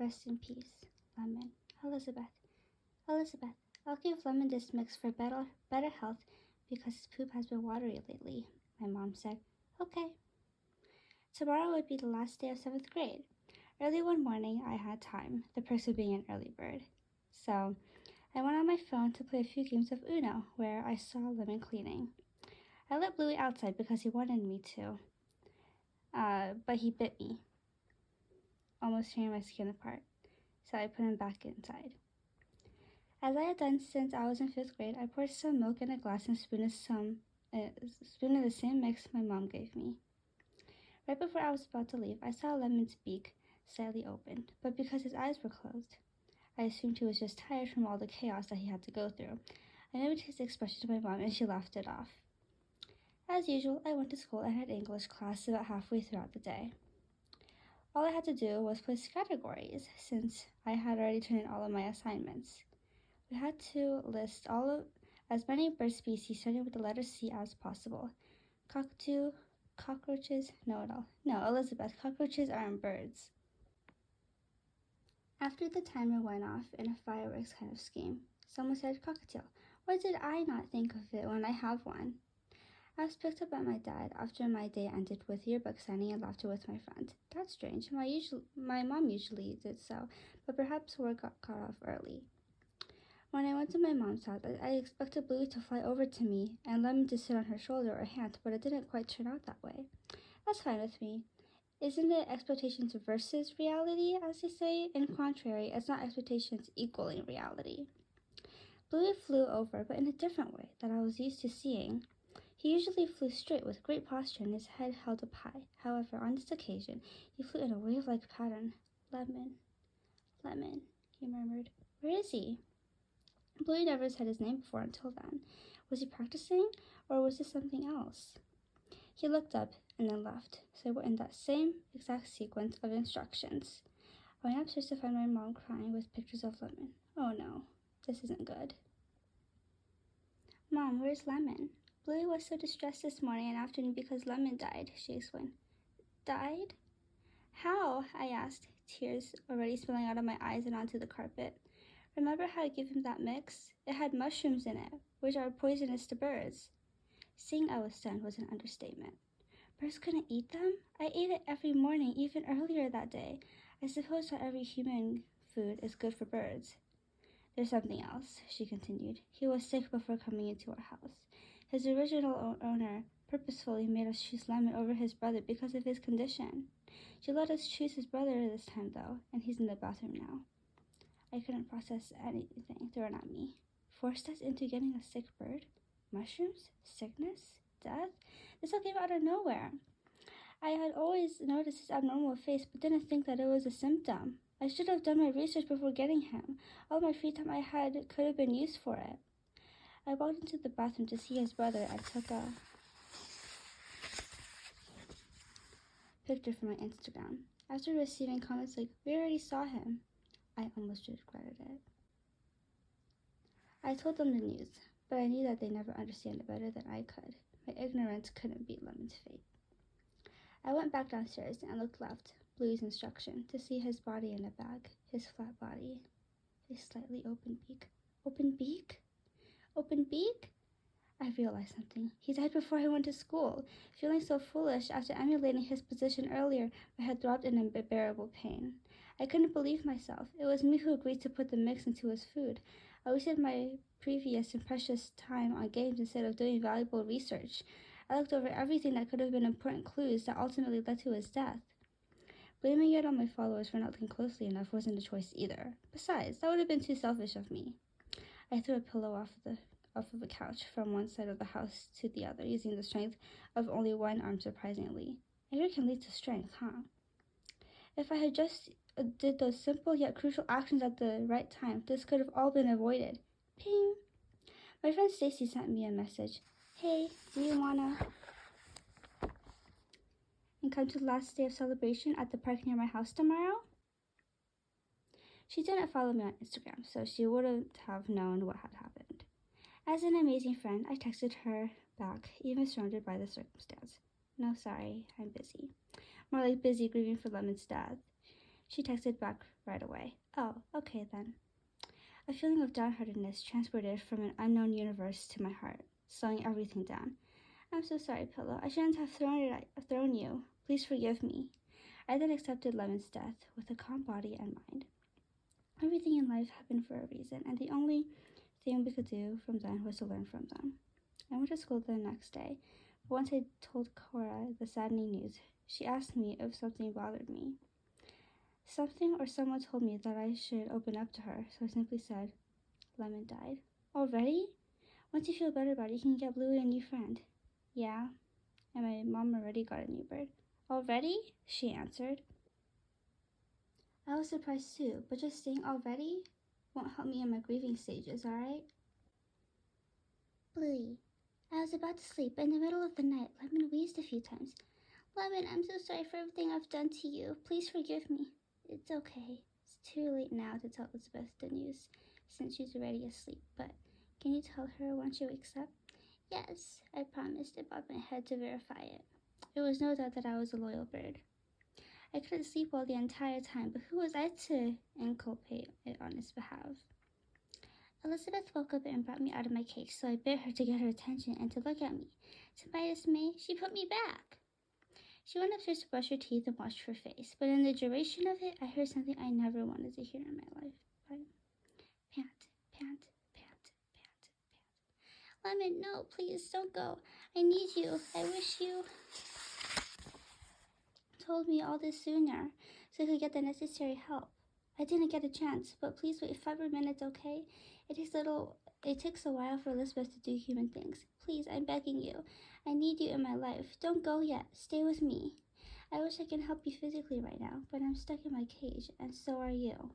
Rest in peace, Lemon. Elizabeth. Elizabeth, I'll give Lemon this mix for better health because his poop has been watery lately, my mom said. Okay. Tomorrow would be the last day of 7th grade. Early one morning, I had time, the perks of being an early bird. So, I went on my phone to play a few games of Uno, where I saw Lemon cleaning. I let Bluey outside because he wanted me to, but he bit me, almost tearing my skin apart, so I put him back inside. As I had done since I was in 5th grade, I poured some milk in a glass and spoon of the same mix my mom gave me. Right before I was about to leave, I saw Lemon's beak slightly opened, but because his eyes were closed, I assumed he was just tired from all the chaos that he had to go through. I noted his expression to my mom, and she laughed it off. As usual, I went to school and had English class about halfway throughout the day. All I had to do was place categories, since I had already turned in all of my assignments. We had to list as many bird species starting with the letter C as possible. Cockatoo, cockroaches, no, Elizabeth, cockroaches aren't birds. After the timer went off in a fireworks kind of scheme, someone said cockatiel. Why did I not think of it when I have one? I was picked up by my dad after my day ended with yearbook signing and laughter with my friend. That's strange. My mom usually did so, but perhaps work got cut off early. When I went to my mom's house, I expected Bluey to fly over to me and Lemon to sit on her shoulder or hand, but it didn't quite turn out that way. That's fine with me. Isn't it expectations versus reality, as they say? In contrary, it's not expectations equaling reality. Bluey flew over, but in a different way that I was used to seeing. He usually flew straight with great posture and his head held up high. However, on this occasion, he flew in a wave-like pattern. Lemon, Lemon, he murmured. Where is he? Bluey never said his name before until then. Was he practicing, or was this something else? He looked up and then left, so I went in that same exact sequence of instructions. I went upstairs to find my mom crying with pictures of Lemon. Oh no, this isn't good. Mom, where's Lemon? Bluey was so distressed this morning and afternoon because Lemon died, she explained. Died? How? I asked, tears already spilling out of my eyes and onto the carpet. Remember how I gave him that mix? It had mushrooms in it, which are poisonous to birds. Saying I was stunned was an understatement. Birds couldn't eat them? I ate it every morning, even earlier that day. I suppose not every human food is good for birds. There's something else, she continued. He was sick before coming into our house. His original owner purposefully made us choose Lemon over his brother because of his condition. She let us choose his brother this time, though, and he's in the bathroom now. I couldn't process anything thrown at me. Forced us into getting a sick bird? Mushrooms? Sickness? Death? This all came out of nowhere. I had always noticed his abnormal face, but didn't think that it was a symptom. I should have done my research before getting him. All my free time I had could have been used for it. I walked into the bathroom to see his brother and took a picture for my Instagram. After receiving comments like, we already saw him, I almost regretted it. I told them the news, but I knew that they never understand it better than I could. My ignorance couldn't beat Lemon's fate. I went back downstairs and looked left, Bluey's instruction, to see his body in a bag, his flat body, his slightly open beak. Open beak? Open beak? I realized something. He died before I went to school. Feeling so foolish after emulating his position earlier, my head throbbed in unbearable pain. I couldn't believe myself. It was me who agreed to put the mix into his food. I wasted my previous and precious time on games instead of doing valuable research. I looked over everything that could have been important clues that ultimately led to his death. Blaming it on my followers for not looking closely enough wasn't a choice either. Besides, that would have been too selfish of me. I threw a pillow off of the couch from one side of the house to the other, using the strength of only one arm surprisingly. Anger can lead to strength, huh? If I had just did those simple yet crucial actions at the right time, this could have all been avoided. Ping! My friend Stacy sent me a message. Hey, do you wanna come to the last day of celebration at the park near my house tomorrow? She didn't follow me on Instagram, so she wouldn't have known what had happened. As an amazing friend, I texted her back, even surrounded by the circumstance. No, sorry, I'm busy. More like busy grieving for Lemon's death. She texted back right away. Oh, okay then. A feeling of downheartedness transported from an unknown universe to my heart, slowing everything down. I'm so sorry, Pillow. I shouldn't have thrown you. Please forgive me. I then accepted Lemon's death with a calm body and mind. Everything in life happened for a reason, and the only thing we could do from then was to learn from them. I went to school the next day, but once I told Cora the saddening news, she asked me if something bothered me. Something or someone told me that I should open up to her, so I simply said, Lemon died. Already? Once you feel better about it, you can get Bluey a new friend. Yeah, and my mom already got a new bird. Already? She answered. I was surprised too, but just saying already won't help me in my grieving stages, alright? Bluey. I was about to sleep. In the middle of the night, Lemon wheezed a few times. Lemon, I'm so sorry for everything I've done to you. Please forgive me. It's okay. It's too late now to tell Elizabeth the news, since she's already asleep, but can you tell her when she wakes up? Yes, I promised. I bobbed my head to verify it. It was no doubt that I was a loyal bird. I couldn't sleep well the entire time, but who was I to inculpate it on his behalf? Elizabeth woke up and brought me out of my cage, so I bit her to get her attention and to look at me. To my dismay, she put me back. She went upstairs to brush her teeth and washed her face, but in the duration of it, I heard something I never wanted to hear in my life. Pant, pant, pant, pant, pant. Lemon, no, please, don't go. I need you. I wish you told me all this sooner, so I could get the necessary help. I didn't get a chance, but please wait 5 more minutes, okay? It takes a while for Elizabeth to do human things. Please, I'm begging you. I need you in my life. Don't go yet. Stay with me. I wish I can help you physically right now, but I'm stuck in my cage, and so are you.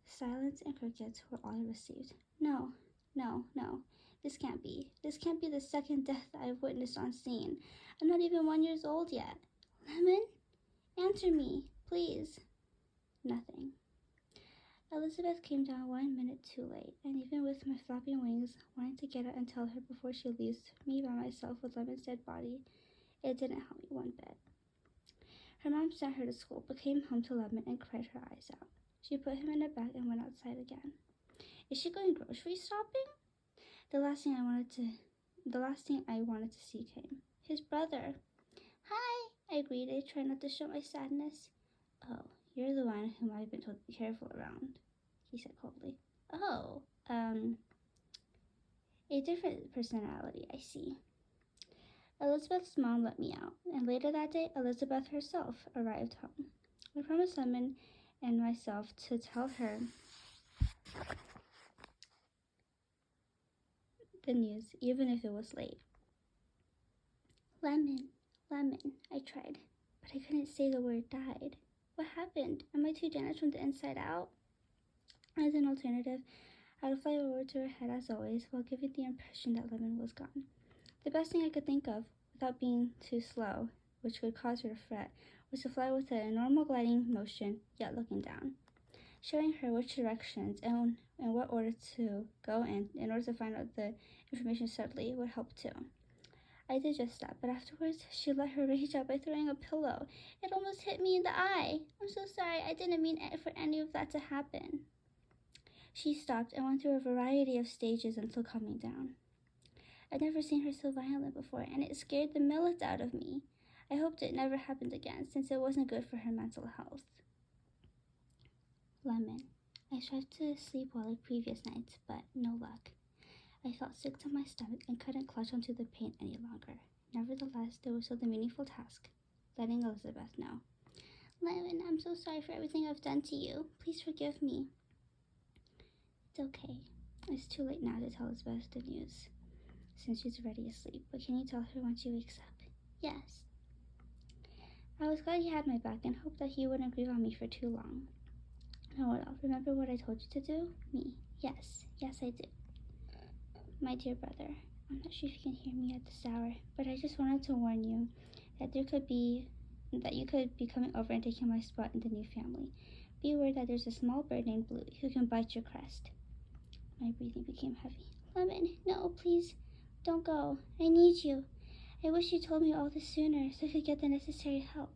Silence and crickets were all I received. No, no, no. This can't be. This can't be the second death I've witnessed on scene. I'm not even 1 year old yet. Lemon? Answer me, please. Nothing. Elizabeth came down 1 minute too late, and even with my flapping wings, wanting to get out and tell her before she leaves me by myself with Lemon's dead body, it didn't help me one bit. Her mom sent her to school, but came home to Lemon and cried her eyes out. She put him in a bag and went outside again. Is she going grocery shopping? The last thing I wanted to see came. His brother. Hi, I greeted, trying not to show my sadness. Oh, you're the one whom I've been told to be careful around, he said coldly. Oh, a different personality, I see. Elizabeth's mom let me out, and later that day, Elizabeth herself arrived home. I promised Lemon and myself to tell her the news, even if it was late. Lemon, I tried, but I couldn't say the word died. What happened? Am I too damaged from the inside out? As an alternative, I would fly over to her head as always, while giving the impression that Lemon was gone. The best thing I could think of, without being too slow, which would cause her to fret, was to fly with a normal gliding motion, yet looking down, showing her which directions and what order to go in order to find out the information subtly would help too. I did just that, but afterwards, she let her rage out by throwing a pillow. It almost hit me in the eye. I'm so sorry. I didn't mean for any of that to happen. She stopped and went through a variety of stages until calming down. I'd never seen her so violent before, and it scared the millets out of me. I hoped it never happened again, since it wasn't good for her mental health. Lemon. I tried to sleep well like previous nights, but no luck. I felt sick to my stomach and couldn't clutch onto the paint any longer. Nevertheless, there was still the meaningful task, letting Elizabeth know. Lemon, I'm so sorry for everything I've done to you. Please forgive me. It's okay. It's too late now to tell Elizabeth the news, since she's already asleep, but can you tell her when she wakes up? Yes. I was glad he had my back and hoped that he wouldn't grieve on me for too long. Now, remember what I told you to do? Me. Yes, I did. My dear brother, I'm not sure if you can hear me at this hour, but I just wanted to warn you that you could be coming over and taking my spot in the new family. Be aware that there's a small bird named Bluey who can bite your crest. My breathing became heavy. Lemon, no, please, don't go. I need you. I wish you told me all this sooner so I could get the necessary help.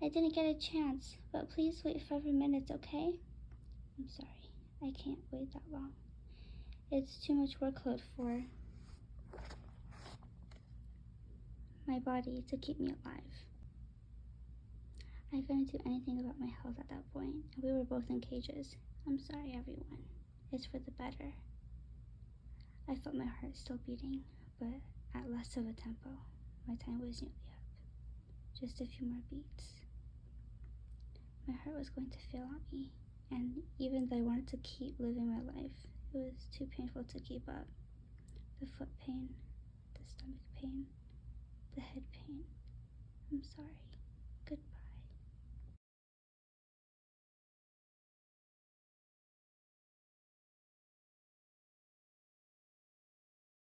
I didn't get a chance, but please wait 5 minutes, okay? I'm sorry, I can't wait that long. It's too much workload for my body to keep me alive. I couldn't do anything about my health at that point. We were both in cages. I'm sorry, everyone. It's for the better. I felt my heart still beating, but at less of a tempo. My time was nearly up. Just a few more beats. My heart was going to fail on me, and even though I wanted to keep living my life, it was too painful to keep up. The foot pain, the stomach pain, the head pain. I'm sorry.